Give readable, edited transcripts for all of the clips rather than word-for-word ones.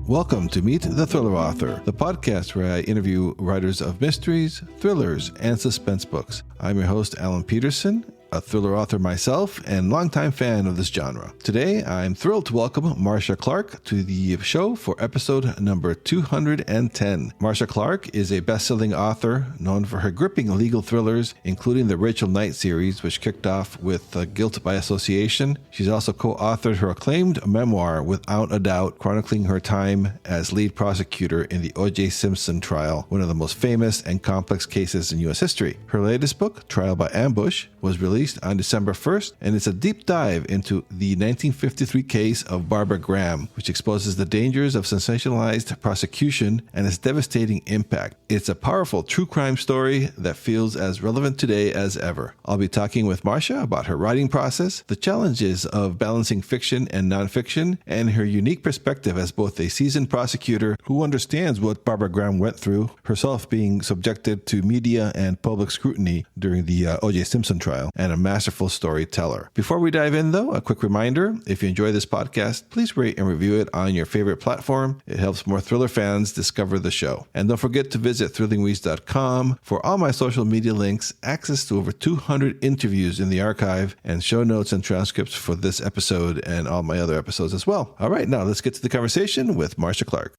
Welcome to Meet the Thriller Author, the podcast where I interview writers of mysteries, thrillers, and suspense books. I'm your host, Alan Peterson, a thriller author myself and longtime fan of this genre. Today, I'm thrilled to welcome Marcia Clark to the show for episode number 210. Marcia Clark is a best-selling author known for her gripping legal thrillers, including the Rachel Knight series, which kicked off with Guilt by Association. She's also co-authored her acclaimed memoir, Without a Doubt, chronicling her time as lead prosecutor in the O.J. Simpson trial, one of the most famous and complex cases in U.S. history. Her latest book, Trial by Ambush, was released on December 1st, and it's a deep dive into the 1953 case of Barbara Graham, which exposes the dangers of sensationalized prosecution and its devastating impact. It's a powerful true crime story that feels as relevant today as ever. I'll be talking with Marcia about her writing process, the challenges of balancing fiction and nonfiction, and her unique perspective as both a seasoned prosecutor who understands what Barbara Graham went through, herself being subjected to media and public scrutiny during the O.J. Simpson trial, and a masterful storyteller. Before we dive in, though, a quick reminder, if you enjoy this podcast, please rate and review it on your favorite platform. It helps more thriller fans discover the show. And don't forget to visit thrillingreads.com for all my social media links, access to over 200 interviews in the archive, and show notes and transcripts for this episode and all my other episodes as well. All right, now let's get to the conversation with Marcia Clark.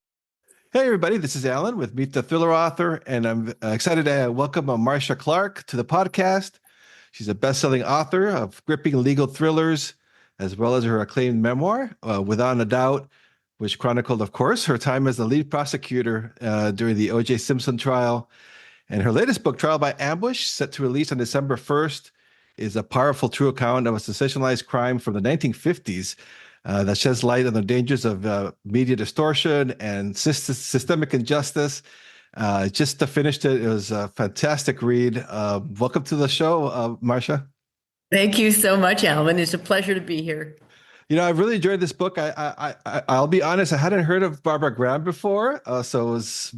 Hey, everybody, this is Alan with Meet the Thriller Author, and I'm excited to welcome Marcia Clark to the podcast. She's a best-selling author of gripping legal thrillers, as well as her acclaimed memoir, Without a Doubt, which chronicled, of course, her time as the lead prosecutor during the O.J. Simpson trial. And her latest book, Trial by Ambush, set to release on December 1st, is a powerful true account of a sensationalized crime from the 1950s that sheds light on the dangers of media distortion and systemic injustice. Just finished it. It was a fantastic read. Welcome to the show, Marcia. Thank you so much, Alan. It's a pleasure to be here. You know, I've really enjoyed this book. I'll be honest, I hadn't heard of Barbara Graham before, so it was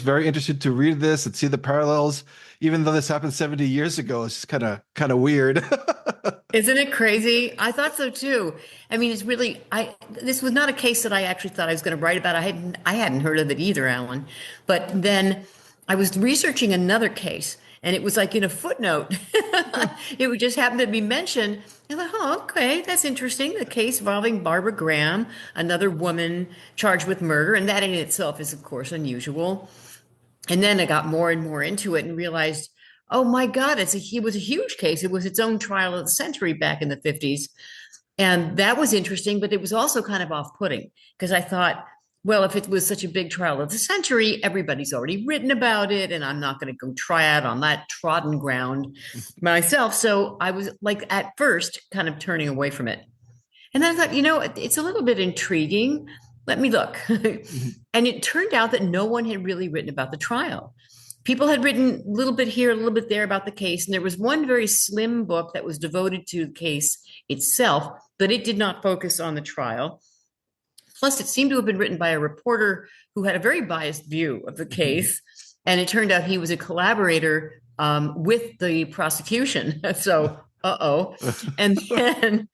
very interesting to read this and see the parallels. Even though this happened 70 years ago, it's kind of weird. Isn't it crazy? I thought so too. I mean, it's really, this was not a case that I actually thought I was going to write about. I hadn't heard of it either, Alan. But then I was researching another case, and it was like in a footnote. It would just happen to be mentioned. I thought, oh, okay, that's interesting. The case involving Barbara Graham, another woman charged with murder. And that in itself is, of course, unusual. And then I got more and more into it and realized, oh my God, it was a huge case. It was its own trial of the century back in the 50s. And that was interesting, but it was also kind of off-putting because I thought, well, if it was such a big trial of the century, everybody's already written about it, and I'm not going to go try out on that trodden ground myself. So I was like, at first, kind of turning away from it. And then I thought, it's a little bit intriguing. Let me look. And it turned out that no one had really written about the trial. People had written a little bit here, a little bit there about the case. And there was one very slim book that was devoted to the case itself, but it did not focus on the trial. Plus, it seemed to have been written by a reporter who had a very biased view of the case. And it turned out he was a collaborator with the prosecution. So, And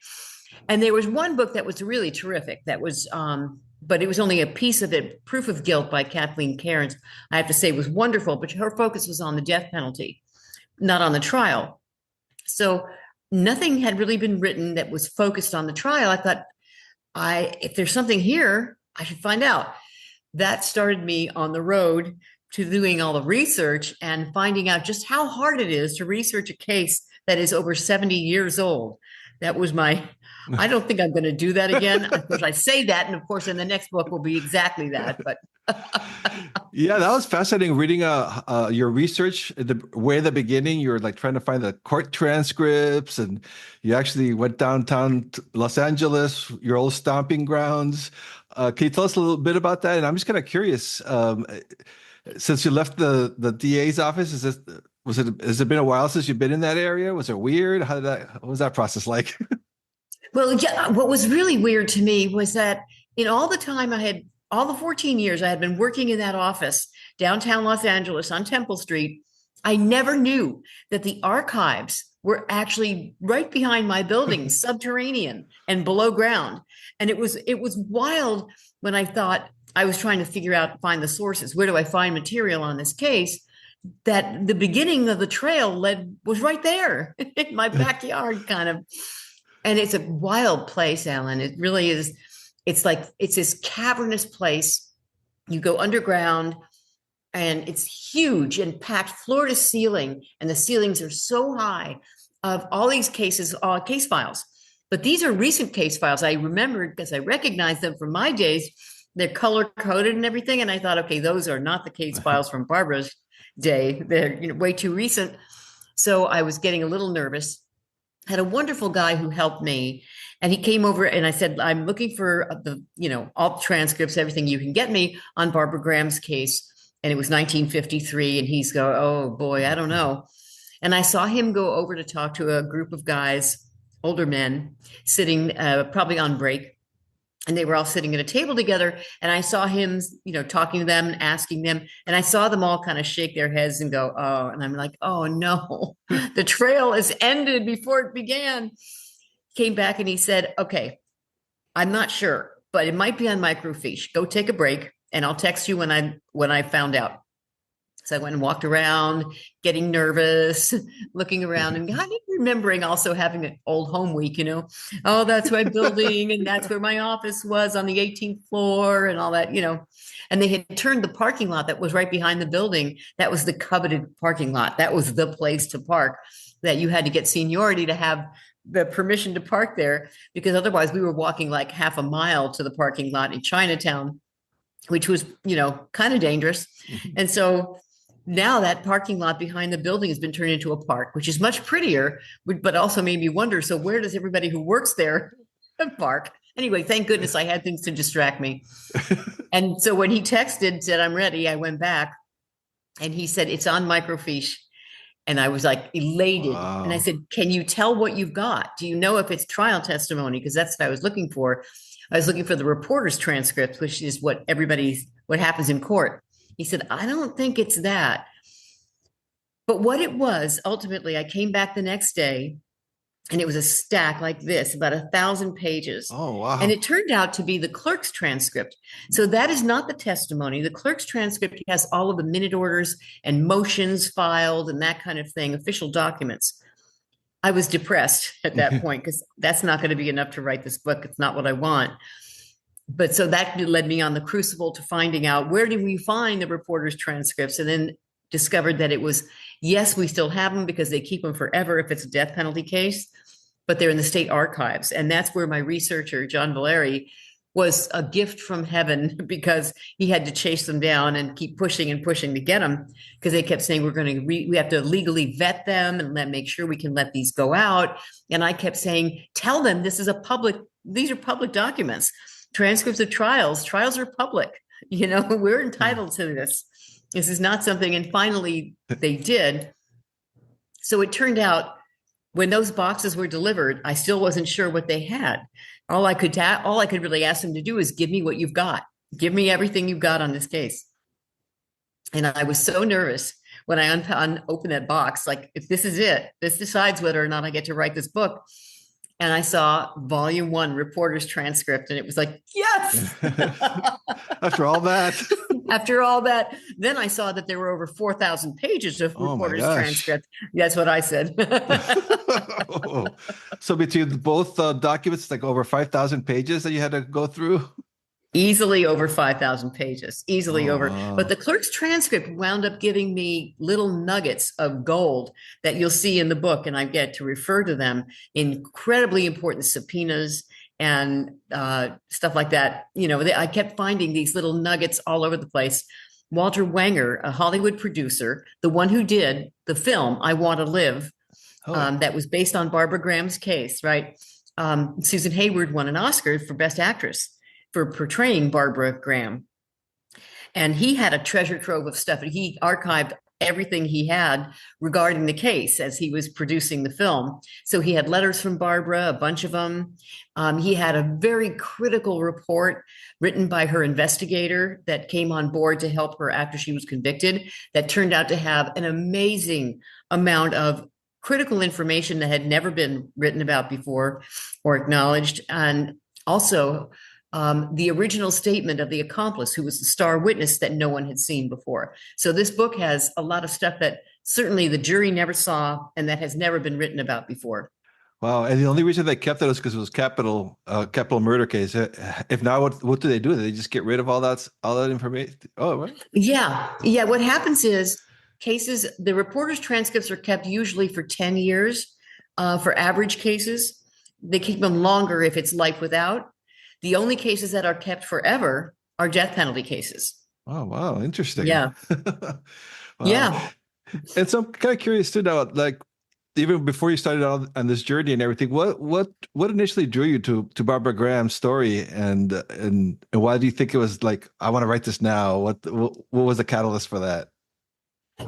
there was one book that was really terrific. That was, but it was only a piece of it. Proof of Guilt by Kathleen Cairns, I have to say, was wonderful. But her focus was on the death penalty, not on the trial. So nothing had really been written that was focused on the trial. I thought, if there's something here, I should find out. That started me on the road to doing all the research and finding out just how hard it is to research a case that is over 70 years old. That was I don't think I'm going to do that again. Of course, I say that, and of course, in the next book will be exactly that. But yeah, that was fascinating reading your research. Way at the beginning, you were like trying to find the court transcripts, and you actually went downtown to Los Angeles, your old stomping grounds. Can you tell us a little bit about that? And I'm just kind of curious, since you left the DA's office, has it been a while since you've been in that area? Was it weird? What was that process like? Well, yeah, what was really weird to me was that in all the 14 years I had been working in that office downtown Los Angeles on Temple Street, I never knew that the archives were actually right behind my building, subterranean and below ground. And it was wild when I thought I was trying to find the sources. Where do I find material on this case? That the beginning of the trail was right there in my backyard, kind of. And it's a wild place, Alan. It really is. It's this cavernous place. You go underground, and it's huge and packed floor to ceiling. And the ceilings are so high of all these cases, case files. But these are recent case files. I remembered because I recognized them from my days. They're color coded and everything. And I thought, okay, those are not the case files from Barbara's day. They're way too recent. So I was getting a little nervous. Had a wonderful guy who helped me, and he came over, and I said, I'm looking for all the transcripts, everything you can get me on Barbara Graham's case. And it was 1953. And he's go, oh boy, I don't know. And I saw him go over to talk to a group of guys, older men, sitting probably on break. And they were all sitting at a table together. And I saw him, talking to them and asking them. And I saw them all kind of shake their heads and go, oh, and I'm like, oh no, the trail is ended before it began. Came back and he said, okay, I'm not sure, but it might be on microfiche. Go take a break and I'll text you when I found out. So I went and walked around, getting nervous, looking around, and kind of remembering also having an old home week, oh, that's my building, and that's where my office was on the 18th floor and all that, And they had turned the parking lot that was right behind the building. That was the coveted parking lot. That was the place to park, that you had to get seniority to have the permission to park there, because otherwise we were walking like half a mile to the parking lot in Chinatown, which was, kind of dangerous. Mm-hmm. And so now that parking lot behind the building has been turned into a park, which is much prettier, but also made me wonder, so where does everybody who works there park? Anyway, thank goodness I had things to distract me. And so when he said, I'm ready, I went back and he said, it's on microfiche. And I was like elated. Wow. And I said, can you tell what you've got? Do you know if it's trial testimony? Because that's what I was looking for. I was looking for the reporter's transcript, which is what happens in court. He said, I don't think it's that. But what it was, ultimately, I came back the next day and it was a stack like this, about 1,000 pages. Oh, wow. And it turned out to be the clerk's transcript. So that is not the testimony. The clerk's transcript has all of the minute orders and motions filed and that kind of thing, official documents. I was depressed at that point because that's not going to be enough to write this book. It's not what I want. But so that led me on the crucible to finding out, where did we find the reporter's transcripts? And then discovered that it was, yes, we still have them because they keep them forever if it's a death penalty case, but they're in the state archives. And that's where my researcher, John Valeri, was a gift from heaven, because he had to chase them down and keep pushing and pushing to get them, because they kept saying, we have to legally vet them and make sure we can let these go out. And I kept saying, tell them these are public documents. Transcripts of trials are public. We're entitled to this. This is not something. And finally they did. So it turned out when those boxes were delivered, I still wasn't sure what they had. All I could really ask them to do is give me what you've got. Give me everything you've got on this case. And I was so nervous when I opened that box, like, if this is it, this decides whether or not I get to write this book. And I saw volume 1 reporter's transcript, and it was like, yes. After all that. After all that, then I saw that there were over 4,000 pages of reporter's transcript. That's what I said. So between both documents, like over 5,000 pages that you had to go through? Easily over 5,000 pages, over. But the clerk's transcript wound up giving me little nuggets of gold that you'll see in the book, and I get to refer to them. Incredibly important subpoenas and stuff like that. I kept finding these little nuggets all over the place. Walter Wenger, a Hollywood producer, the one who did the film I Want to Live, that was based on Barbara Graham's case, right? Susan Hayward won an Oscar for Best Actress for portraying Barbara Graham. And he had a treasure trove of stuff. And he archived everything he had regarding the case as he was producing the film. So he had letters from Barbara, a bunch of them. He had a very critical report written by her investigator that came on board to help her after she was convicted, that turned out to have an amazing amount of critical information that had never been written about before or acknowledged. And also the original statement of the accomplice, who was the star witness that no one had seen before. So this book has a lot of stuff that certainly the jury never saw and that has never been written about before. Wow. And the only reason they kept it was because it was capital murder case. If not, what do they do? Do they just get rid of all that information? Oh, right. Yeah. Yeah. What happens is the reporter's transcripts are kept usually for 10 years for average cases. They keep them longer if it's life without. The only cases that are kept forever are death penalty cases. Oh, wow. Interesting. Yeah. Wow. Yeah. And so I'm kind of curious to know, like, even before you started on this journey and everything, what initially drew you to Barbara Graham's story, and why do you think it was like, I want to write this now? What was the catalyst for that?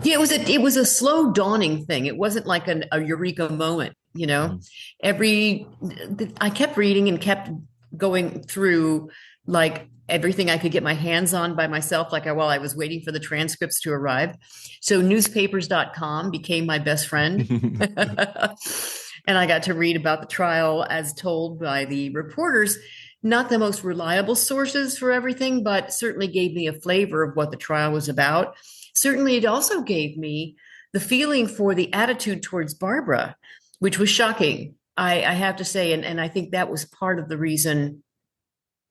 Yeah, it was a slow dawning thing. It wasn't like a eureka moment, you know. I kept reading and kept going through like everything I could get my hands on by myself, while I was waiting for the transcripts to arrive. So newspapers.com became my best friend. And I got to read about the trial as told by the reporters, not the most reliable sources for everything, but certainly gave me a flavor of what the trial was about. Certainly, it also gave me the feeling for the attitude towards Barbara, which was shocking, I have to say. And I think that was part of the reason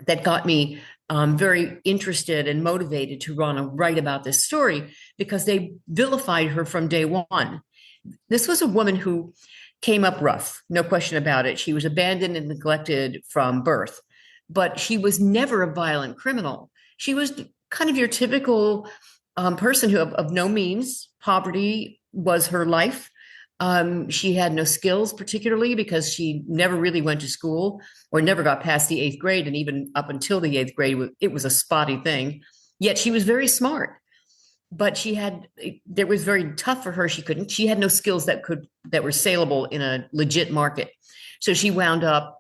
that got me very interested and motivated to want to write about this story, because they vilified her from day one. This was a woman who came up rough, no question about it. She was abandoned and neglected from birth, but she was never a violent criminal. She was kind of your typical person who of no means. Poverty was her life. She had no skills, particularly because she never really went to school or never got past the 8th grade. And even up until the 8th grade, it was a spotty thing. Yet she was very smart, but it was very tough for her. She had no skills that were saleable in a legit market. So she wound up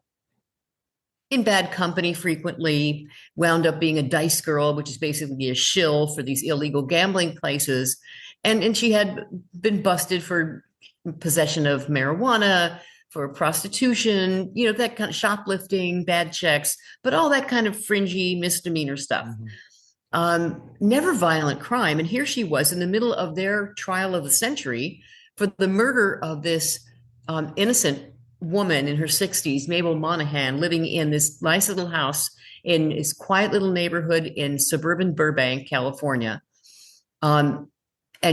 in bad company frequently, wound up being a dice girl, which is basically a shill for these illegal gambling places. And she had been busted for possession of marijuana, for prostitution, that kind of shoplifting, bad checks, but all that kind of fringy misdemeanor stuff. Never violent crime. And here she was in the middle of their trial of the century for the murder of this innocent woman in her 60s, Mabel Monahan, living in this nice little house in this quiet little neighborhood in suburban Burbank, California. And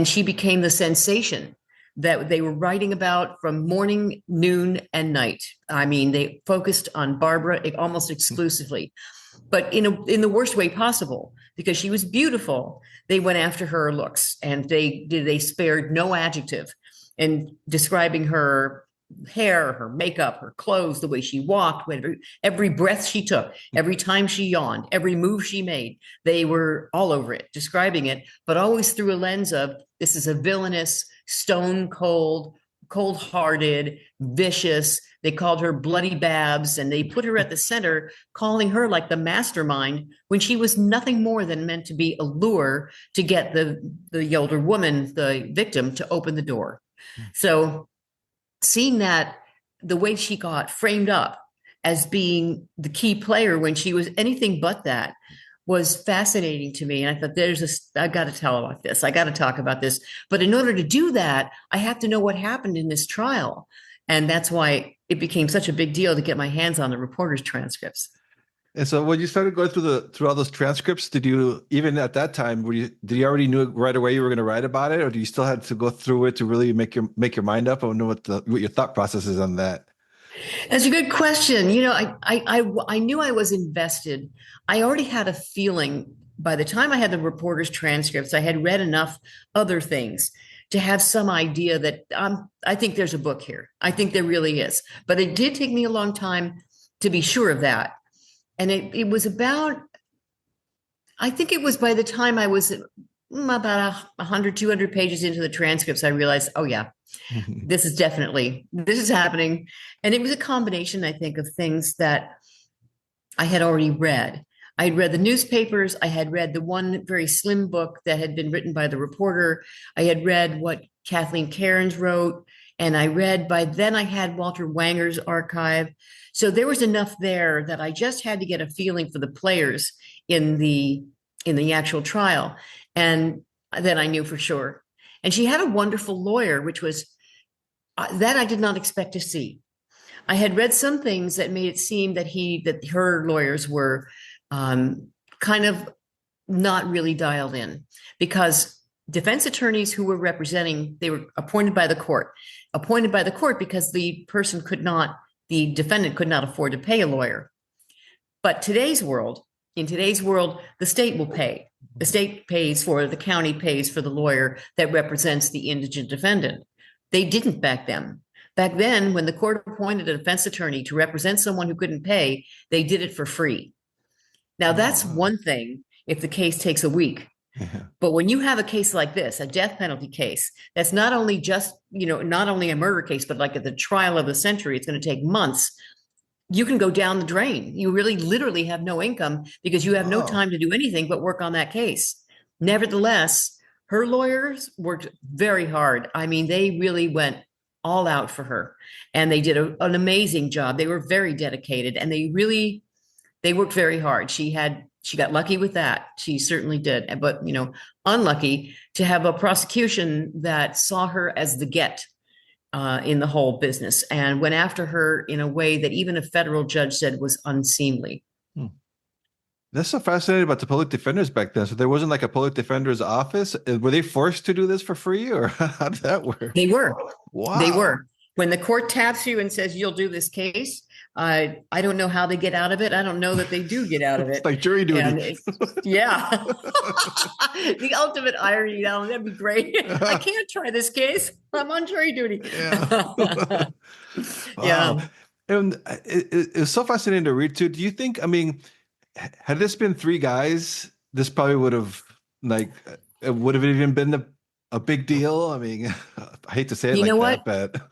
she became the sensation that they were writing about from morning, noon, and night. I mean, they focused on Barbara almost exclusively, but in the worst way possible, because she was beautiful. They went after her looks, and they spared no adjective in describing her hair, her makeup, her clothes, the way she walked, every breath she took, every time she yawned, every move she made. They were all over it, describing it, but always through a lens of, this is a villainous, stone cold, cold-hearted, vicious. They called her Bloody Babs, and they put her at the center, calling her like the mastermind, when she was nothing more than meant to be a lure to get the older woman, the victim, to open the door. So seeing that, the way she got framed up as being the key player when she was anything but that, was fascinating to me. And I thought, I've got to tell about this. I got to talk about this. But in order to do that, I have to know what happened in this trial. And that's why it became such a big deal to get my hands on the reporter's transcripts. And so when you started going through all those transcripts, did you, even at that time, did you already knew right away you were going to write about it, or do you still have to go through it to really make your mind up and know what your thought process is on that? That's a good question. I knew I was invested. I already had a feeling by the time I had the reporter's transcripts. I had read enough other things to have some idea that I think there's a book here. I think there really is. But it did take me a long time to be sure of that. And it was about, I think it was by the time I was about 100, 200 pages into the transcripts, I realized, oh yeah, this is happening. And it was a combination, I think, of things that I had already read. I had read the newspapers. I had read the one very slim book that had been written by the reporter. I had read what Kathleen Cairns wrote. And I read, by then I had Walter Wanger's archive. So there was enough there that I just had to get a feeling for the players in the actual trial. And then I knew for sure. And she had a wonderful lawyer, which was that I did not expect to see. I had read some things that made it seem that her lawyers were kind of not really dialed in, because defense attorneys who were representing, they were appointed by the court because the defendant could not afford to pay a lawyer. But in today's world, the state will pay. The state pays for it, the county pays for the lawyer that represents the indigent defendant. They didn't back then. Back then, when the court appointed a defense attorney to represent someone who couldn't pay, they did it for free. Now, that's one thing if the case takes a week. Yeah. But when you have a case like this, a death penalty case, that's not only a murder case, but like at the trial of the century, it's going to take months. You can go down the drain. You really literally have no income because you have no time to do anything but work on that case. Nevertheless, her lawyers worked very hard. I mean, they really went all out for her, and they did an amazing job. They were very dedicated, and they worked very hard. She got lucky with that. She certainly did, but unlucky to have a prosecution that saw her as the get in the whole business and went after her in a way that even a federal judge said was unseemly. That's so fascinating about the public defenders back then. So there wasn't like a public defender's office. Were they forced to do this for free, or how did that work? They were. Wow. They were. When the court taps you and says you'll do this case, I don't know how they get out of it. I don't know that they do get out of it. It's like jury duty. Yeah. The ultimate irony. That'd be great. I can't try this case. I'm on jury duty. Yeah. Wow. Yeah. And it's so fascinating to read too. Do you think, had this been three guys, this probably would have even been a big deal? I hate to say it that, but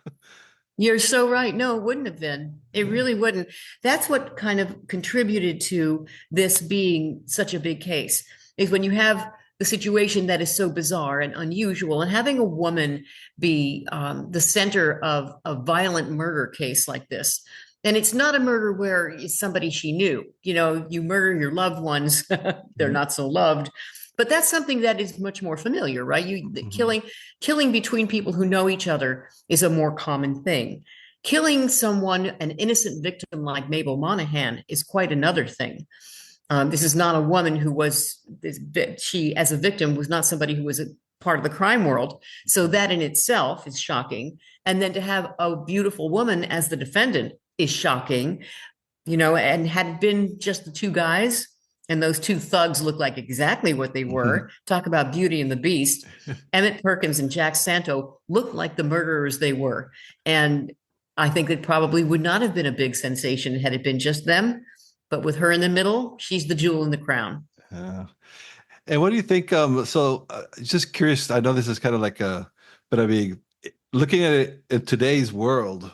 you're so right. No, it wouldn't have been. It really wouldn't. That's what kind of contributed to this being such a big case, is when you have the situation that is so bizarre and unusual, and having a woman be the center of a violent murder case like this. And it's not a murder where it's somebody she knew. You murder your loved ones, they're not so loved. But that's something that is much more familiar, right? Killing between people who know each other is a more common thing. Killing someone, an innocent victim like Mabel Monahan, is quite another thing. This is not a woman she, as a victim, was not somebody who was a part of the crime world. So that in itself is shocking. And then to have a beautiful woman as the defendant is shocking, and had it been just the two guys, and those two thugs look like exactly what they were. Talk about Beauty and the Beast. Emmett Perkins and Jack Santo looked like the murderers they were. And I think it probably would not have been a big sensation had it been just them. But with her in the middle, she's the jewel in the crown. And what do you think? Just curious, I know this is kind of looking at it in today's world,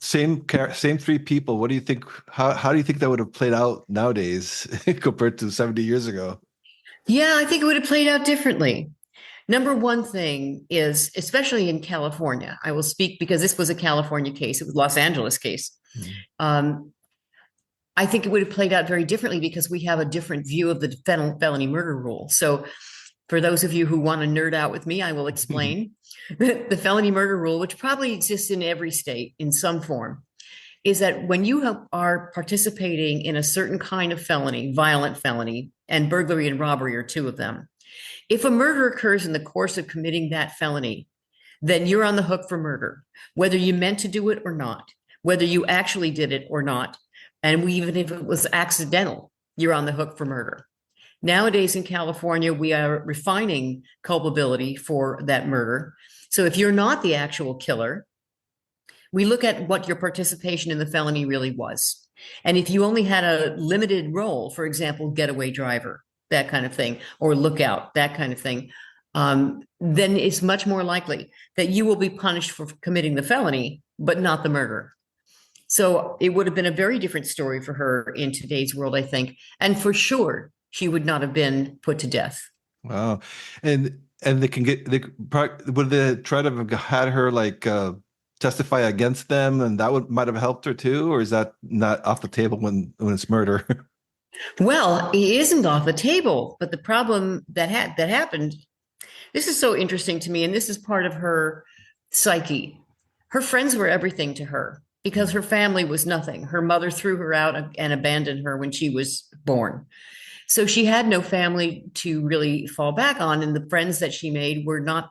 same three people. What do you think? How do you think that would have played out nowadays compared to 70 years ago? Yeah, I think it would have played out differently. Number one thing is, especially in California, I will speak because this was a California case. It was a Los Angeles case. I think it would have played out very differently because we have a different view of the felony murder rule. So for those of you who want to nerd out with me, I will explain. The felony murder rule, which probably exists in every state in some form, is that when you are participating in a certain kind of felony, violent felony, and burglary and robbery are two of them, if a murder occurs in the course of committing that felony, then you're on the hook for murder, whether you meant to do it or not, whether you actually did it or not. And even if it was accidental, you're on the hook for murder. Nowadays in California, we are refining culpability for that murder. So if you're not the actual killer, we look at what your participation in the felony really was. And if you only had a limited role, for example, getaway driver, that kind of thing, or lookout, that kind of thing, then it's much more likely that you will be punished for committing the felony, but not the murder. So it would have been a very different story for her in today's world, I think. And for sure, she would not have been put to death. Wow. And And would they try to have had her like testify against them, and that would might have helped her too, or is that not off the table when it's murder? Well, he isn't off the table, but the problem that happened, this is so interesting to me, and this is part of her psyche. Her friends were everything to her because her family was nothing. Her mother threw her out and abandoned her when she was born. So she had no family to really fall back on, and the friends that she made were not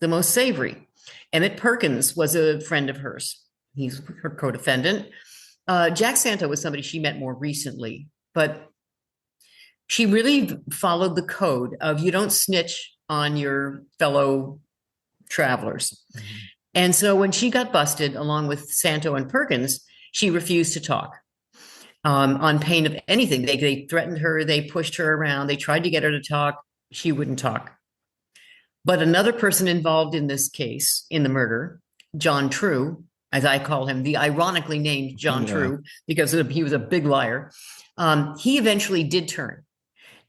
the most savory. Emmett Perkins was a friend of hers. He's her co-defendant. Jack Santo was somebody she met more recently, but she really followed the code of you don't snitch on your fellow travelers. Mm-hmm. And so when she got busted, along with Santo and Perkins, she refused to talk on pain of anything. They threatened her. They pushed her around. They tried to get her to talk. She wouldn't talk. But another person involved in this case, in the murder, John True, as I call him, the ironically named John True, because he was a big liar, he eventually did turn.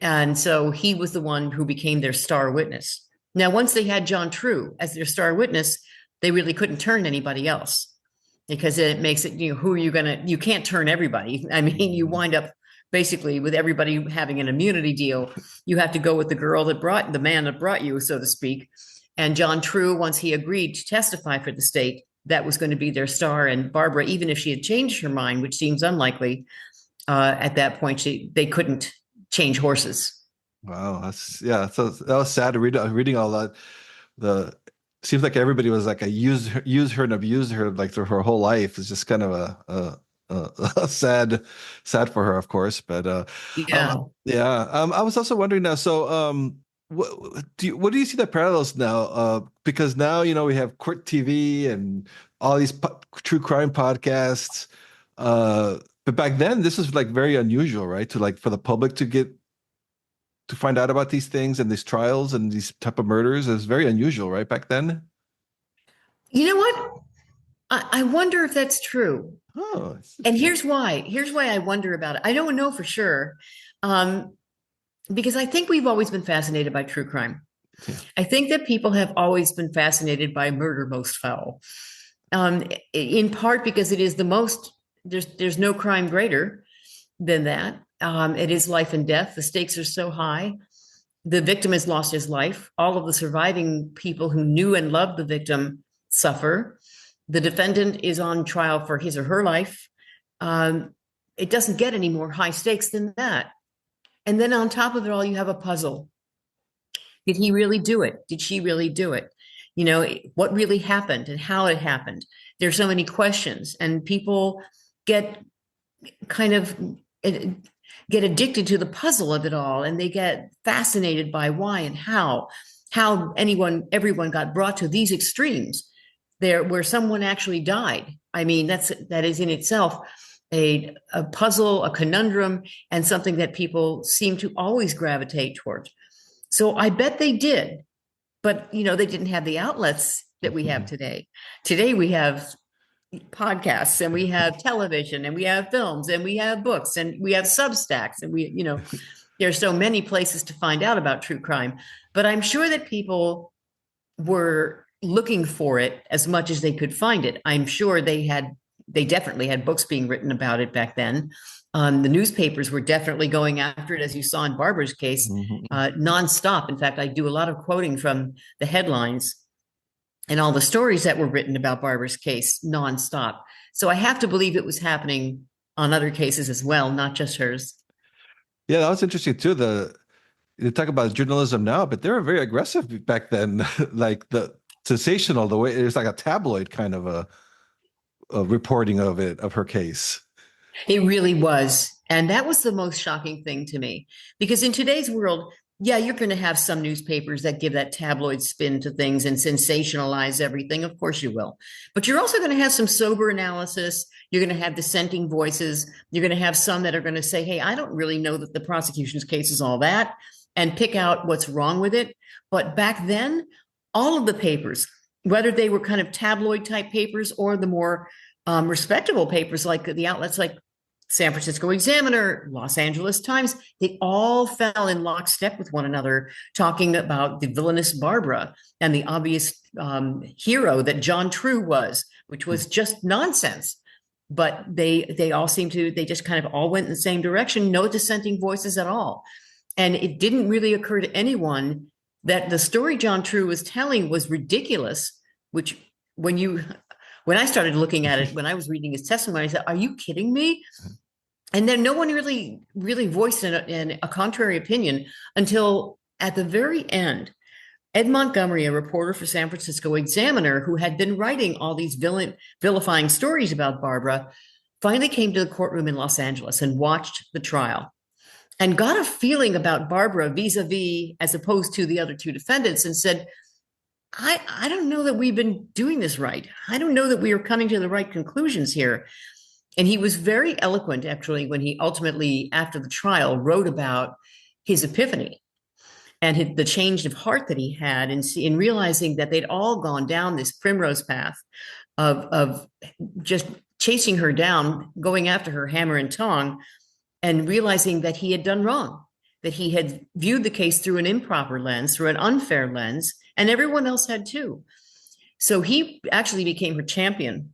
And so he was the one who became their star witness. Now, once they had John True as their star witness, they really couldn't turn anybody else because it makes it, who are you going to, you can't turn everybody. I mean, you wind up basically with everybody having an immunity deal. You have to go with the man that brought you, so to speak. And John True, once he agreed to testify for the state, that was going to be their star. And Barbara, even if she had changed her mind, which seems unlikely, at that point, they couldn't change horses. Wow, so that was sad to read. Reading all that, seems like everybody was like use her and abuse her like through her whole life. It's just kind of a sad for her, of course. But I was also wondering now. So, what do you see the parallels now? Because now we have Court TV and all these true crime podcasts. But back then, this was like very unusual, right? For the public to find out about these things and these trials and these type of murders is very unusual, right? Back then. You know what? I wonder if that's true. Oh, and here's why. Here's why I wonder about it. I don't know for sure, because I think we've always been fascinated by true crime. Yeah. I think that people have always been fascinated by murder most foul, in part because it is the most. There's no crime greater than that. It is life and death. The stakes are so high. The victim has lost his life. All of the surviving people who knew and loved the victim suffer. The defendant is on trial for his or her life. It doesn't get any more high stakes than that. And then on top of it all, you have a puzzle. Did he really do it? Did she really do it? What really happened and how it happened? There's so many questions, and people get addicted to the puzzle of it all, and they get fascinated by why and how everyone got brought to these extremes there where someone actually died. I mean, that is in itself a puzzle, a conundrum, and something that people seem to always gravitate towards. So I bet they did, but they didn't have the outlets that we have today. Today we have podcasts, and we have television, and we have films, and we have books, and we have Substacks, and there's so many places to find out about true crime. But I'm sure that people were looking for it as much as they could find it. I'm sure they definitely had books being written about it back then. The newspapers were definitely going after it, as you saw in Barbara's case, nonstop. In fact, I do a lot of quoting from the headlines and all the stories that were written about Barbara's case nonstop. So I have to believe it was happening on other cases as well, not just hers. Yeah, that was interesting too. They talk about journalism now, but they were very aggressive back then. Like the sensational, the way it was like a tabloid kind of a reporting of her case. It really was. And that was the most shocking thing to me, because in today's world, yeah, you're going to have some newspapers that give that tabloid spin to things and sensationalize everything. Of course you will. But you're also going to have some sober analysis. You're going to have dissenting voices. You're going to have some that are going to say, hey, I don't really know that the prosecution's case is all that, and pick out what's wrong with it. But back then, all of the papers, whether they were kind of tabloid type papers or the more respectable papers, like the outlets like San Francisco Examiner, Los Angeles Times, they all fell in lockstep with one another, talking about the villainous Barbara and the obvious hero that John True was, which was just nonsense. But they all seem to, they just kind of all went in the same direction, no dissenting voices at all. And it didn't really occur to anyone that the story John True was telling was ridiculous, which when I started looking at it, when I was reading his testimony, I said, are you kidding me? And then no one really voiced a contrary opinion until at the very end. Ed Montgomery, a reporter for San Francisco Examiner, who had been writing all these vilifying stories about Barbara, finally came to the courtroom in Los Angeles and watched the trial and got a feeling about Barbara vis-a-vis as opposed to the other two defendants and said, I don't know that we've been doing this right. I don't know that we are coming to the right conclusions here. And he was very eloquent, actually, when he ultimately, after the trial, wrote about his epiphany and the change of heart that he had in realizing that they'd all gone down this primrose path of just chasing her down, going after her hammer and tong, and realizing that he had done wrong, that he had viewed the case through an improper lens, through an unfair lens, and everyone else had too. So he actually became her champion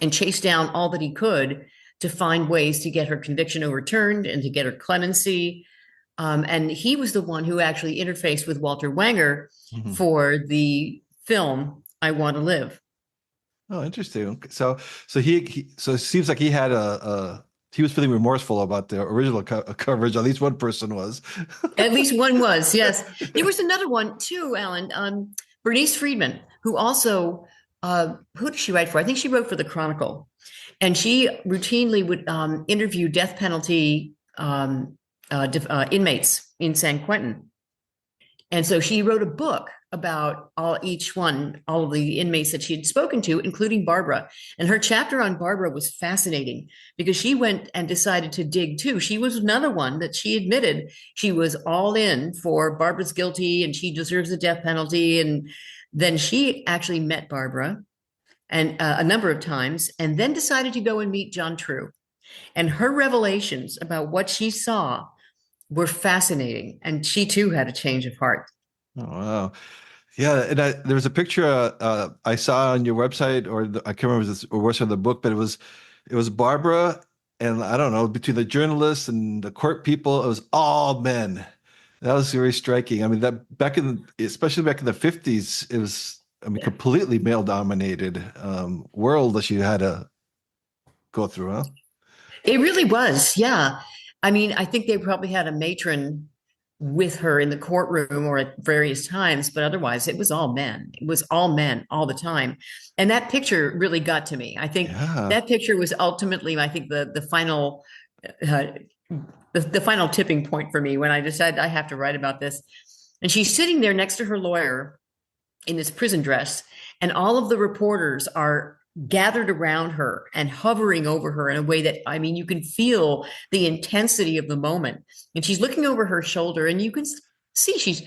and chased down all that he could to find ways to get her conviction overturned and to get her clemency. And he was the one who actually interfaced with Walter Wanger for the film I Want to Live. Oh, interesting. So it seems like he had he was feeling remorseful about the original coverage. At least one person was. At least one was, yes. There was another one too, Alan. Bernice Friedman, who also, who did she write for? I think she wrote for the Chronicle. And she routinely would interview death penalty inmates in San Quentin. And so she wrote a book about all of the inmates that she had spoken to, including Barbara. And her chapter on Barbara was fascinating because she went and decided to dig too. She was another one that she admitted she was all in for Barbara's guilty and she deserves the death penalty. And then she actually met Barbara and a number of times and then decided to go and meet John True. And her revelations about what she saw were fascinating. And she too had a change of heart. Oh, wow. Yeah, and there was a picture I saw on your website, or I can't remember if it was from the book, but it was Barbara, and I don't know, between the journalists and the court people, it was all men. That was very striking. I mean, that especially back in the 50s, it was, I mean, completely male-dominated world that you had to go through, huh? It really was, yeah. I mean, I think they probably had a matron with her in the courtroom or at various times, but otherwise it was all men. It was all men all the time. And that picture really got to me. I think that picture was ultimately, I think, the final the final tipping point for me when I decided I have to write about this. And she's sitting there next to her lawyer in this prison dress, and all of the reporters are gathered around her and hovering over her in a way that, I mean, you can feel the intensity of the moment. And she's looking over her shoulder and you can see she's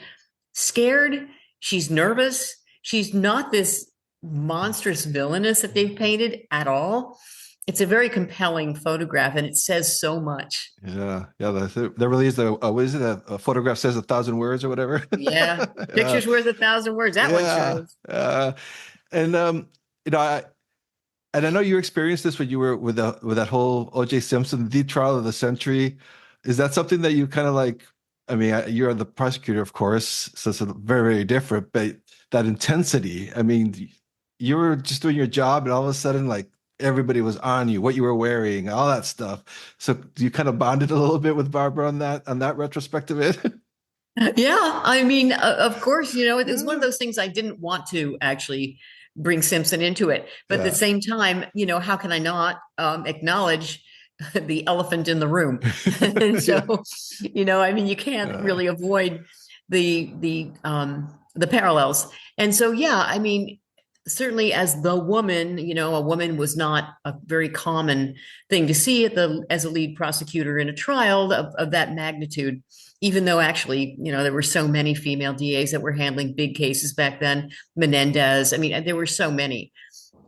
scared. She's nervous. She's not this monstrous villainess that they've painted at all. It's a very compelling photograph and it says so much. Yeah. There really is what is it? A photograph says 1,000 words or whatever. Yeah. Picture's worth 1,000 words. That one shows. And I know you experienced this when you were with that whole O.J. Simpson, the trial of the century. Is that something that you kind of like? I mean, you're the prosecutor, of course, so it's very, very different. But that intensity, I mean, you were just doing your job, and all of a sudden, like everybody was on you, what you were wearing, all that stuff. So you kind of bonded a little bit with Barbara on that retrospect of it. Yeah, I mean, of course, it was one of those things I didn't want to actually bring Simpson into it. But at the same time, how can I not acknowledge the elephant in the room? And so, I mean, you can't really avoid the parallels. And so, yeah, I mean, certainly as the woman, a woman was not a very common thing to see as a lead prosecutor in a trial of that magnitude. Even though actually, there were so many female DAs that were handling big cases back then, Menendez, I mean, there were so many.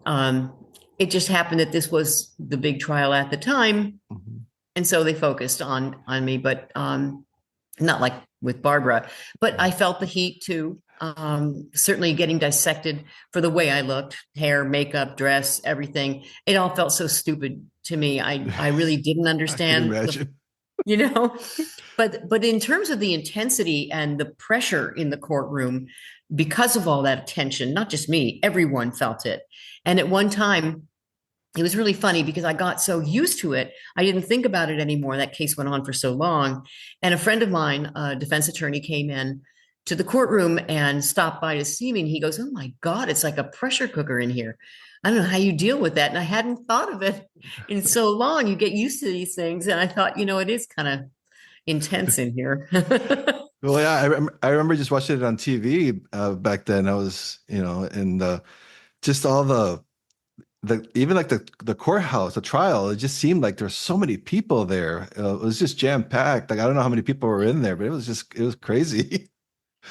It just happened that this was the big trial at the time. and so they focused on me, but not like with Barbara. But I felt the heat too. Certainly getting dissected for the way I looked, hair, makeup, dress, everything. It all felt so stupid to me. I really didn't I can understand imagine. you know. But in terms of the intensity and the pressure in the courtroom, because of all that attention, not just me, everyone felt it. And at one time, it was really funny because I got so used to it, I didn't think about it anymore. That case went on for so long. And a friend of mine, a defense attorney, came in to the courtroom and stopped by to see me. And he goes, "Oh my God, it's like a pressure cooker in here. I don't know how you deal with that." And I hadn't thought of it in so long. You get used to these things. And I thought, it is kind of intense in here. Well, yeah, I remember just watching it on TV back then. I was, and just all the even like the courthouse, the trial, it just seemed like there's so many people there. It was just jam packed. Like I don't know how many people were in there, but it was crazy.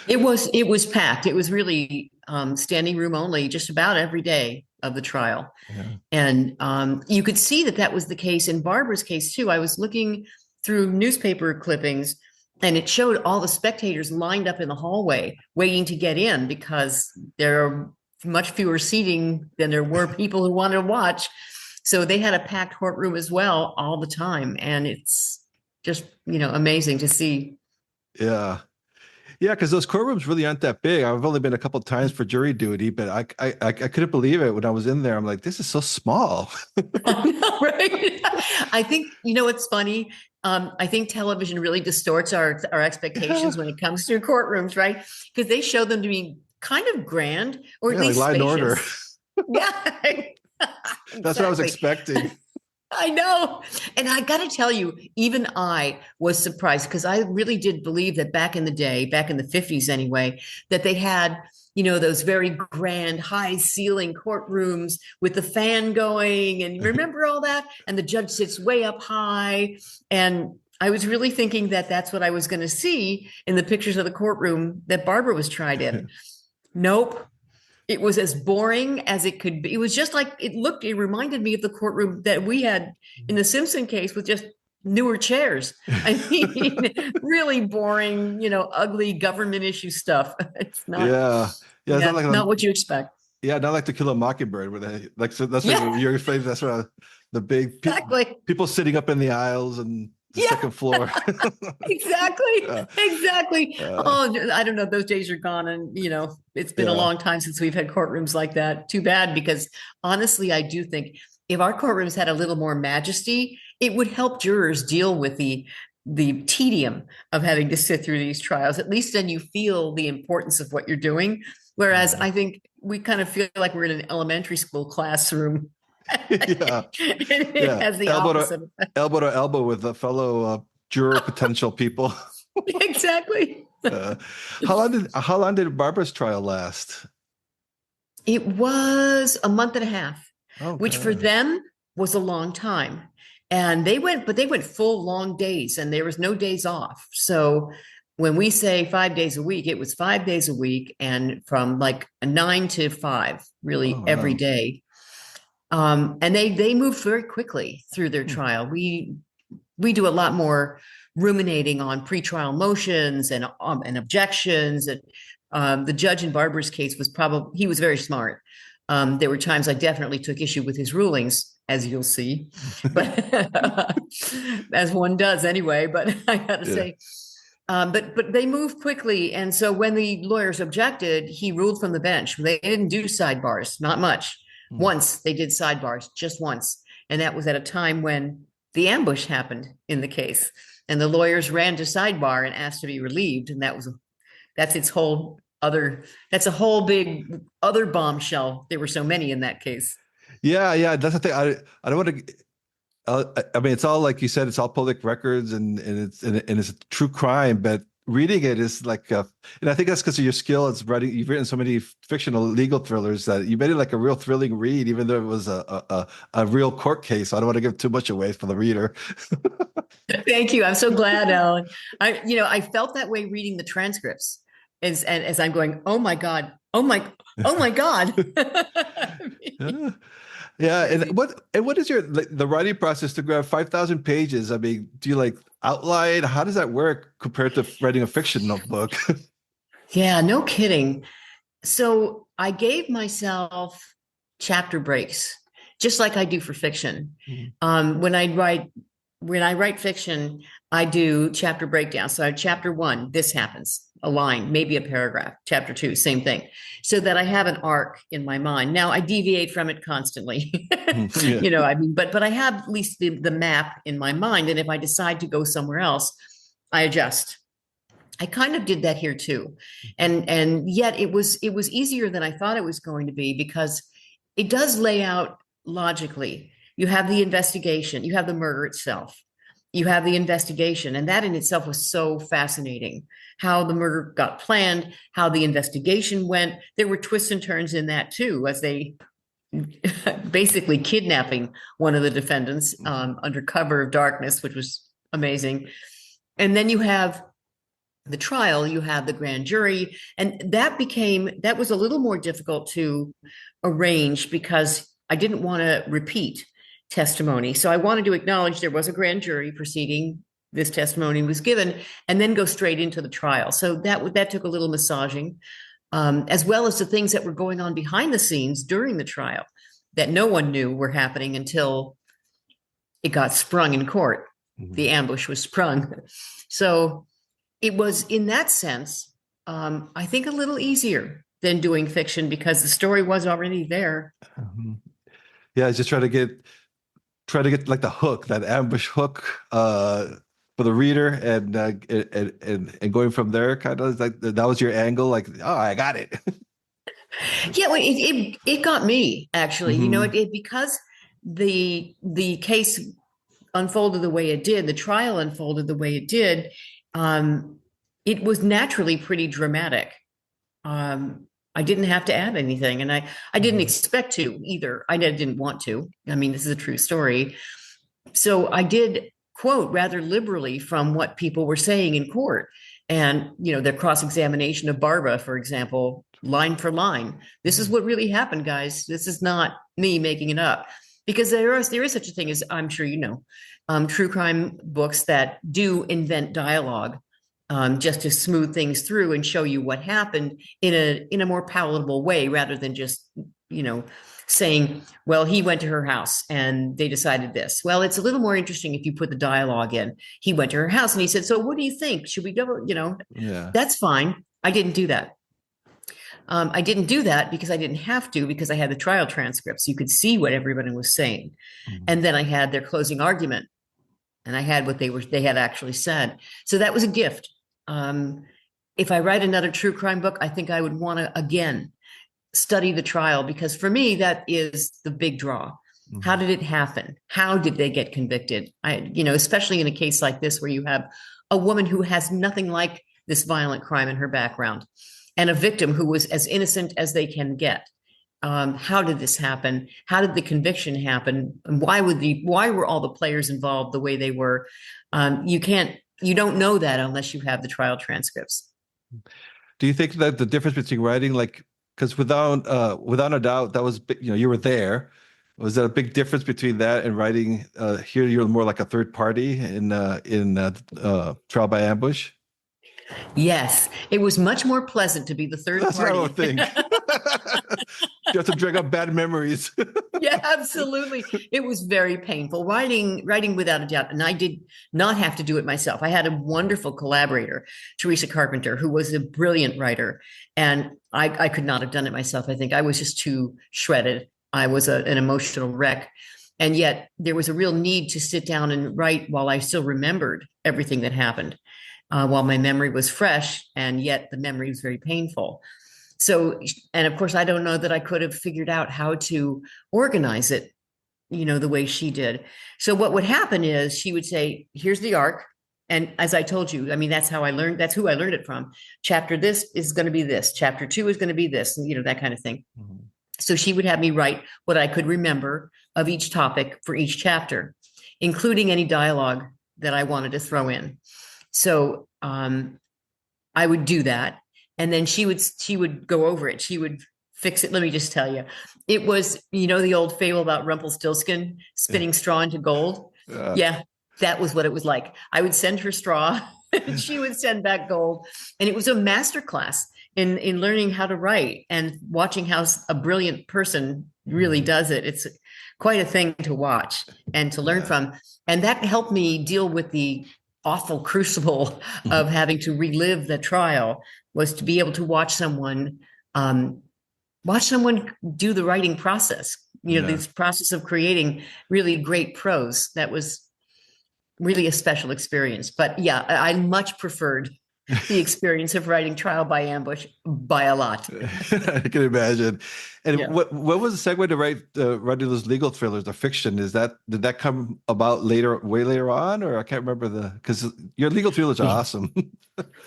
It was packed. It was really standing room only just about every day of the trial. Yeah. And you could see that was the case in Barbara's case too. I was looking through newspaper clippings, and it showed all the spectators lined up in the hallway waiting to get in because there are much fewer seating than there were people who wanted to watch. So they had a packed courtroom as well all the time. And it's just, amazing to see. Yeah. Yeah, because those courtrooms really aren't that big. I've only been a couple of times for jury duty, but I couldn't believe it when I was in there. I'm like, this is so small. I know, right? I think, what's funny. I think television really distorts our expectations when it comes to courtrooms, right? Because they show them to be kind of grand or at Yeah, like least Law and Order. spacious. Yeah, That's what I was exactly. expecting. I know. And I got to tell you, even I was surprised because I really did believe that back in the day, back in the 50s anyway, that they had, those very grand high ceiling courtrooms with the fan going. And remember all that? And the judge sits way up high. And I was really thinking that that's what I was going to see in the pictures of the courtroom that Barbara was tried in. Nope. It was as boring as it could be. It was just like it reminded me of the courtroom that we had in the Simpson case with just newer chairs. I mean, really boring, ugly government issue stuff. It's not, Yeah. Yeah, it's not like not what you expect. yeah, not like To Kill a Mockingbird, where they like so that's Yeah, what you're explaining. That's what the big exactly. people sitting up in the aisles and the Yeah, second floor. exactly. uh, Exactly. uh, Oh, I don't know. Those days are gone. And, it's been a yeah. long time since we've had courtrooms like that. Too bad, because honestly, I do think if our courtrooms had a little more majesty, it would help jurors deal with the tedium of having to sit through these trials. At least then you feel the importance of what you're doing. Whereas I think we kind of feel like we're in an elementary school classroom. Yeah. It Yeah. has the opposite. Elbow to elbow with the fellow juror potential people. Exactly. Uh, how long did Barbara's trial last? It was a month and a half, which for Okay. them was a long time. And but they went full long days and there was no days off. So when we say 5 days a week, it was 5 days a week and from like 9 to 5, Oh really every wow. day. And they moved very quickly through their Hmm. trial. We do a lot more ruminating on pretrial motions and objections. And the judge in Barbara's case he was very smart. There were times I definitely took issue with his rulings, as you'll see, but as one does anyway. But I got to Yeah. say, but they moved quickly, and so when the lawyers objected, he ruled from the bench. They didn't do sidebars, not much. Hmm. Once they did sidebars, just once, and that was at a time when the ambush happened in the case, and the lawyers ran to sidebar and asked to be relieved, and that's its whole other. That's a whole big other bombshell. There were so many in that case. Yeah, yeah. That's the thing. I don't want to. I mean, it's all like you said. It's all public records, and it's a true crime. But reading it is like, and I think that's because of your skill. It's writing. You've written so many fictional legal thrillers that you made it like a real thrilling read, even though it was a real court case. I don't want to give too much away for the reader. Thank you. I'm so glad, Alan. I felt that way reading the transcripts as I'm going, oh my God, oh my God. Yeah. Yeah, and what is your like, the writing process to grab 5,000 pages? I mean, do you like outline? How does that work compared to writing a fiction notebook? Yeah, no kidding. So I gave myself chapter breaks, just like I do for fiction. Mhm. Um, when I write when I write fiction, I do chapter breakdowns. So I have chapter one, this happens, a line, maybe a paragraph. Chapter two, same thing, so that I have an arc in my mind. Now I deviate from it constantly, Yeah. I mean, but I have at least the map in my mind, and if I decide to go somewhere else, I adjust. I kind of did that here too. And yet it was easier than I thought it was going to be because it does lay out logically. You have the investigation, you have the murder itself. You have the investigation, and that in itself was so fascinating. How the murder got planned, how the investigation went. There were twists and turns in that too, as they basically kidnapping one of the defendants under cover of darkness, which was amazing. And then you have the trial, you have the grand jury, and that was a little more difficult to arrange because I didn't want to repeat testimony. So I wanted to acknowledge there was a grand jury proceeding, this testimony was given, and then go straight into the trial. So that took a little massaging, as well as the things that were going on behind the scenes during the trial that no one knew were happening until it got sprung in court. Mhm. The ambush was sprung. So it was, in that sense, I think a little easier than doing fiction because the story was already there. Mhm. Yeah, I just try to get like the hook, that ambush hook, for the reader, and going from there, kind of like that was your angle. Like, oh, I got it. Yeah, well, it got me actually. Hmm. Because the case unfolded the way it did, the trial unfolded the way it did. Um, it was naturally pretty dramatic. I didn't have to add anything, and I didn't expect to either. I didn't want to. I mean, this is a true story. So I did quote rather liberally from what people were saying in court. And, their cross examination of Barbara, for example, line for line. This is what really happened, guys. This is not me making it up. Because there is such a thing as, I'm sure you know, true crime books that do invent dialogue, just to smooth things through and show you what happened in a more palatable way rather than just, you know, saying, well, he went to her house and they decided this. Well, it's a little more interesting if you put the dialogue in. He went to her house and he said, so what do you think? Should we go? Yeah. That's fine. I didn't do that. I didn't do that because I didn't have to, because I had the trial transcripts. You could see what everybody was saying. Mhm. And then I had their closing argument and I had what they had actually said. So that was a gift. Um, if I write another true crime book, I think I would want to again study the trial, because for me that is the big draw. How Mhm. did it happen? How did they get convicted? Especially in a case like this where you have a woman who has nothing like this violent crime in her background and a victim who was as innocent as they can get. How did this happen? How did the conviction happen? And why were all the players involved the way they were? You don't know that unless you have the trial transcripts. Do you think that the difference between writing, like, because without a doubt, that was, you were there. Was that a big difference between that and writing? Here, you're more like a third party in Trial by Ambush. Yes, it was much more pleasant to be the third That's what I would party. think. You have to drag up bad memories. Yeah, absolutely. It was very painful writing without a doubt. And I did not have to do it myself. I had a wonderful collaborator, Teresa Carpenter, who was a brilliant writer. And I could not have done it myself. I think I was just too shredded. I was an emotional wreck. And yet there was a real need to sit down and write while I still remembered everything that happened, while my memory was fresh. And yet the memory was very painful. So, and of course, I don't know that I could have figured out how to organize it, the way she did. So what would happen is she would say, here's the arc. And as I told you, I mean, that's how I learned, that's who I learned it from. Chapter this is going to be this, chapter two is going to be this, and that kind of thing. Mhm. So she would have me write what I could remember of each topic for each chapter, including any dialogue that I wanted to throw in. So I would do that, and then she would go over it. She would fix it. Let me just tell you, it was, the old fable about Rumpelstiltskin spinning straw into gold. Yeah, that was what it was like. I would send her straw and she would send back gold. And it was a masterclass in learning how to write and watching how a brilliant person really does it. It's quite a thing to watch and to learn from. And that helped me deal with the awful crucible of having to relive the trial, was to be able to watch someone do the writing process, this process of creating really great prose. That was really a special experience. But yeah, I much preferred the experience of writing Trial by Ambush by a lot. I can imagine. And what was the segue to writing those legal thrillers, the fiction? Did that come about way later on, or I can't remember because your legal thrillers are awesome.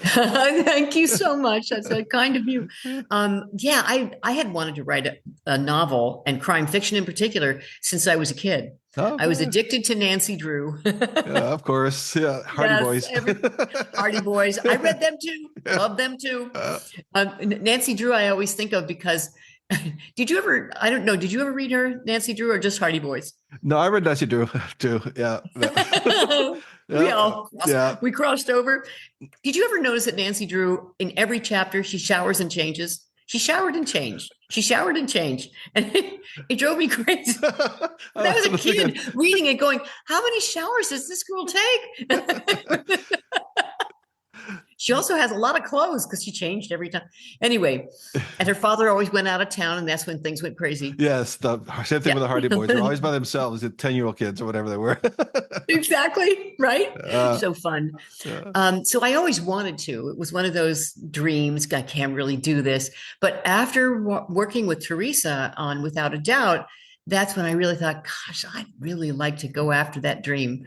Thank you so much. That's so kind of you. I had wanted to write a novel, and crime fiction in particular, since I was a kid. Oh, I was addicted to Nancy Drew. Yeah, of course. Yeah, Hardy Boys. Hardy Boys. I read them too. Love them too. Nancy Drew, I always think of because did you ever read her, Nancy Drew, or just Hardy Boys? No, I read Nancy Drew too. Yeah. We crossed over. Did you ever notice that Nancy Drew, in every chapter, she showers and changes? She showered and changed. And it drove me crazy. I was a kid reading it going, how many showers does this girl take? She also has a lot of clothes because she changed every time. Anyway, and her father always went out of town, and that's when things went crazy. Yes, the same thing with the Hardy Boys. They're always by themselves, the 10-year-old kids or whatever they were. Exactly, right? So fun. So I always wanted to. It was one of those dreams. I can't really do this. But after working with Teresa on Without a Doubt, that's when I really thought, gosh, I'd really like to go after that dream.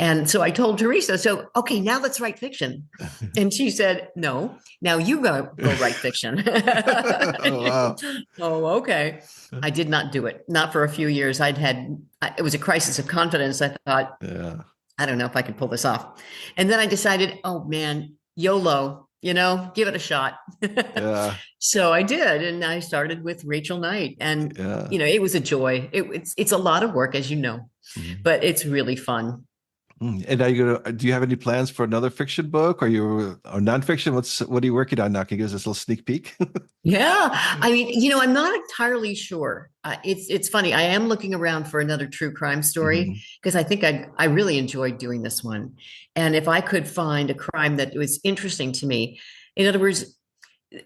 And so I told Teresa, okay, now let's write fiction. And she said, no, now you go write fiction. Oh, wow. Oh, okay. I did not do it. Not for a few years. It was a crisis of confidence. I thought, I don't know if I could pull this off. And then I decided, oh man, YOLO, give it a shot. So I did. And I started with Rachel Knight, and, it was a joy. It's a lot of work, as you know, but it's really fun. And do you have any plans for another fiction book, or nonfiction? What are you working on now? Can you give us a little sneak peek? Yeah. I mean, I'm not entirely sure. It's funny. I am looking around for another true crime story because I think I really enjoyed doing this one. And if I could find a crime that was interesting to me, in other words,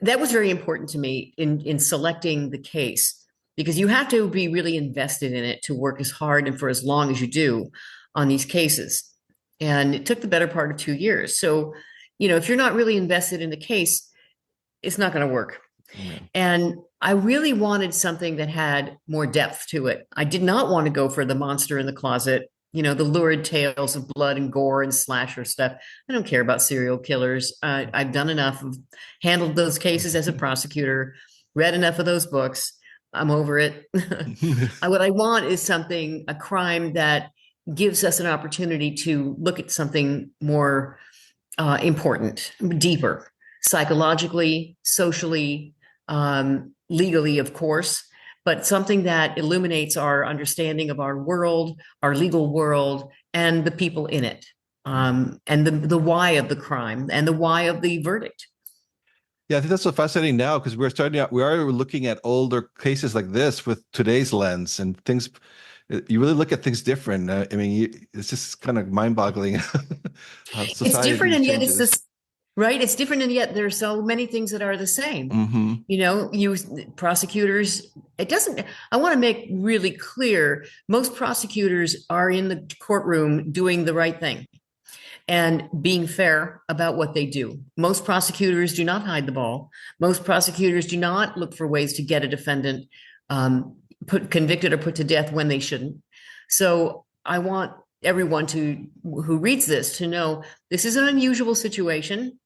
that was very important to me in selecting the case, because you have to be really invested in it to work as hard and for as long as you do on these cases. And it took the better part of 2 years. So, if you're not really invested in the case, it's not going to work. And I really wanted something that had more depth to it. I did not want to go for the monster in the closet, the lurid tales of blood and gore and slasher stuff. I don't care about serial killers. I've done enough, handled those cases as a prosecutor, read enough of those books. I'm over it. What I want is a crime that gives us an opportunity to look at something more important, deeper, psychologically, socially, legally, of course, but something that illuminates our understanding of our world, our legal world, and the people in it, and the why of the crime and the why of the verdict. Yeah, I think that's so fascinating now, because we are looking at older cases like this with today's lens and things. You really look at things different. I mean, it's just kind of mind-boggling. It's different, and yet it's this, right? It's different, and yet there's so many things that are the same. You prosecutors. I want to make really clear: most prosecutors are in the courtroom doing the right thing and being fair about what they do. Most prosecutors do not hide the ball. Most prosecutors do not look for ways to get a defendant convicted or put to death when they shouldn't. So I want everyone who reads this to know this is an unusual situation.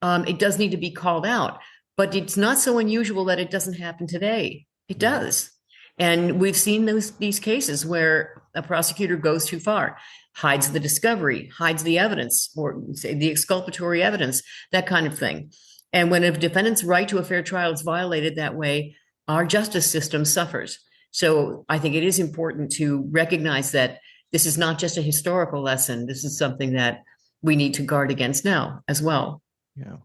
It does need to be called out, but it's not so unusual that it doesn't happen today. It does. And we've seen these cases where a prosecutor goes too far, hides the discovery, hides the evidence, or say the exculpatory evidence, that kind of thing. And when a defendant's right to a fair trial is violated that way, our justice system suffers. So I think it is important to recognize that this is not just a historical lesson. This is something that we need to guard against now as well. Yeah.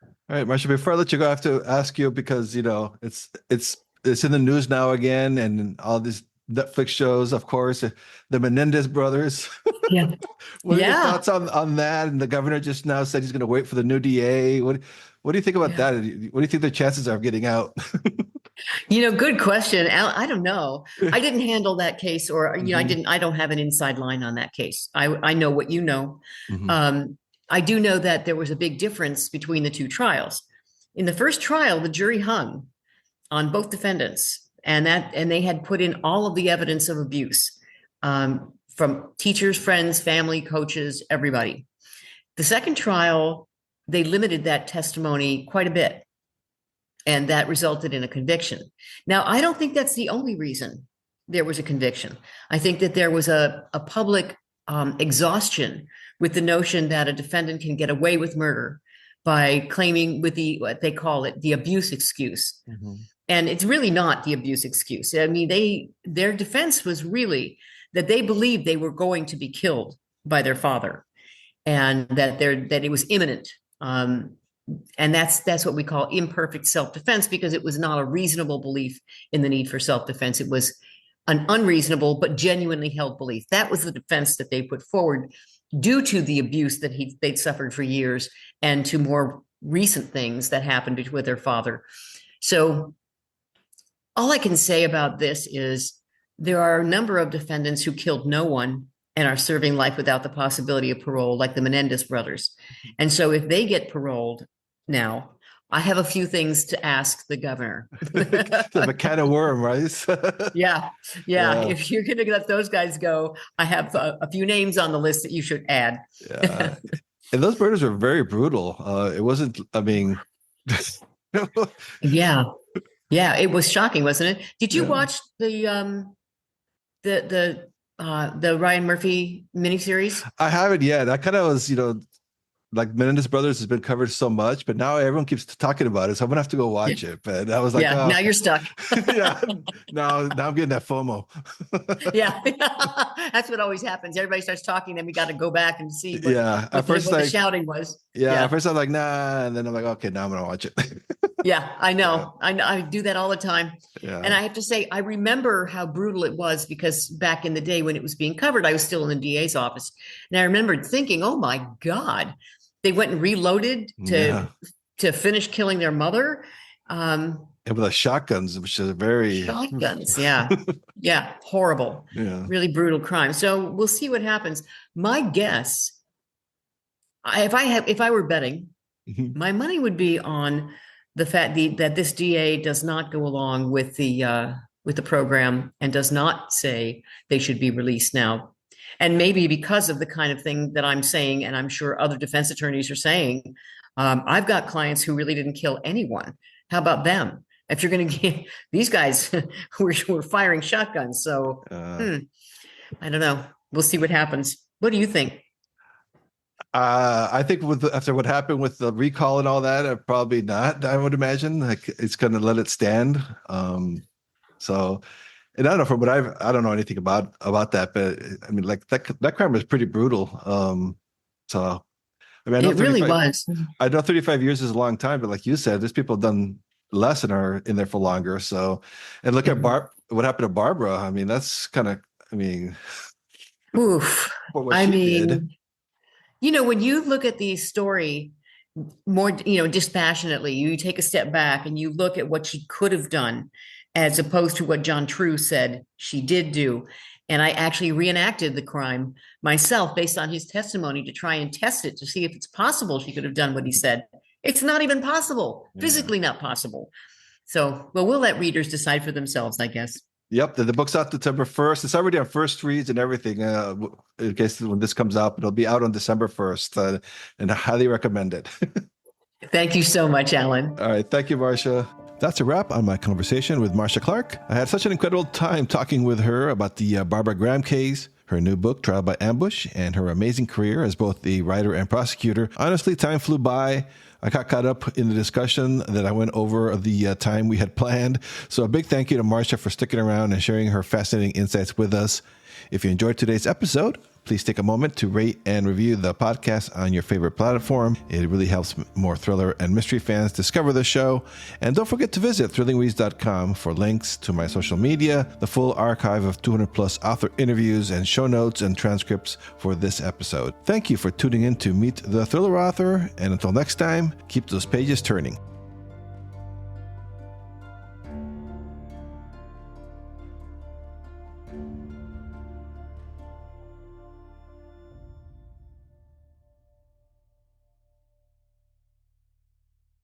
All right, Marcia, before I let you go, I have to ask you because, it's in the news now again, and all these Netflix shows, of course, the Menendez brothers. Yeah. What are your thoughts on that? And the governor just now said he's going to wait for the new DA. What do you think about that? What do you think the chances are of getting out? Good question. I don't know. I didn't handle that case, or I don't have an inside line on that case. I know what you know. Mm-hmm. I do know that there was a big difference between the two trials. In the first trial, the jury hung on both defendants, and they had put in all of the evidence of abuse from teachers, friends, family, coaches, everybody. The second trial, they limited that testimony quite a bit, and that resulted in a conviction. Now, I don't think that's the only reason there was a conviction. I think that there was a public exhaustion with the notion that a defendant can get away with murder by claiming with what they call it, the abuse excuse. Mm-hmm. And it's really not the abuse excuse. I mean, their defense was really that they believed they were going to be killed by their father, and that it was imminent. And that's what we call imperfect self-defense, because it was not a reasonable belief in the need for self-defense. It was an unreasonable but genuinely held belief. That was the defense that they put forward due to the abuse that they'd suffered for years, and to more recent things that happened with their father. So all I can say about this is there are a number of defendants who killed no one and are serving life without the possibility of parole, like the Menendez brothers. And so if they get paroled now, I have a few things to ask the governor. The can of worm, right? Yeah. If you're going to let those guys go, I have a few names on the list that you should add. Yeah. And those murders were very brutal. It wasn't, I mean... Yeah, it was shocking, wasn't it? Did you watch the Ryan Murphy miniseries? I haven't yet. I kind of was, like Menendez Brothers has been covered so much, but now everyone keeps talking about it, so I'm gonna have to go watch it. But I was like, now you're stuck. Now I'm getting that FOMO. Yeah, that's what always happens. Everybody starts talking, then we got to go back and see. At first, the shouting was. At first I'm like, nah, and then I'm like, okay, now I'm gonna watch it. Yeah, I know. Yeah. I do that all the time. Yeah. And I have to say, I remember how brutal it was, because back in the day when it was being covered, I was still in the DA's office, and I remembered thinking, oh my God. They went and reloaded to finish killing their mother. And with the shotguns, which is very shotguns. Yeah, horrible. Yeah, really brutal crime. So we'll see what happens. My guess, if I were betting, my money would be on the fact that this DA does not go along with the program and does not say they should be released now. And maybe because of the kind of thing that I'm saying, and I'm sure other defense attorneys are saying, I've got clients who really didn't kill anyone. How about them? If you're going to get these guys who were firing shotguns. So I don't know. We'll see what happens. What do you think? I think after what happened with the recall and all that, probably not. I would imagine like it's going to let it stand. And I don't know I don't know anything about that, but I mean, like that crime was pretty brutal. So I mean, I know it really was. I know 35 years is a long time, but like you said, there's people done less and are in there for longer. So, and look at what happened to Barbara. I mean, that's kind of, oof. What she did. When you look at the story more, dispassionately, you take a step back and you look at what she could have done, as opposed to what John True said she did do. And I actually reenacted the crime myself based on his testimony to try and test it to see if it's possible she could have done what he said. It's not even possible, physically not possible. So, well, we'll let readers decide for themselves, I guess. Yep. The book's out December 1st. It's already on first reads and everything. In case when this comes out, it'll be out on December 1st, and I highly recommend it. Thank you so much, Alan. All right. Thank you, Marcia. That's a wrap on my conversation with Marcia Clark. I had such an incredible time talking with her about the Barbara Graham case, her new book, Trial by Ambush, and her amazing career as both the writer and prosecutor. Honestly, time flew by. I got caught up in the discussion that I went over the time we had planned. So a big thank you to Marcia for sticking around and sharing her fascinating insights with us. If you enjoyed today's episode, please take a moment to rate and review the podcast on your favorite platform. It really helps more thriller and mystery fans discover the show. And don't forget to visit thrillingreads.com for links to my social media, the full archive of 200 plus author interviews, and show notes and transcripts for this episode. Thank you for tuning in to Meet the Thriller Author. And until next time, keep those pages turning.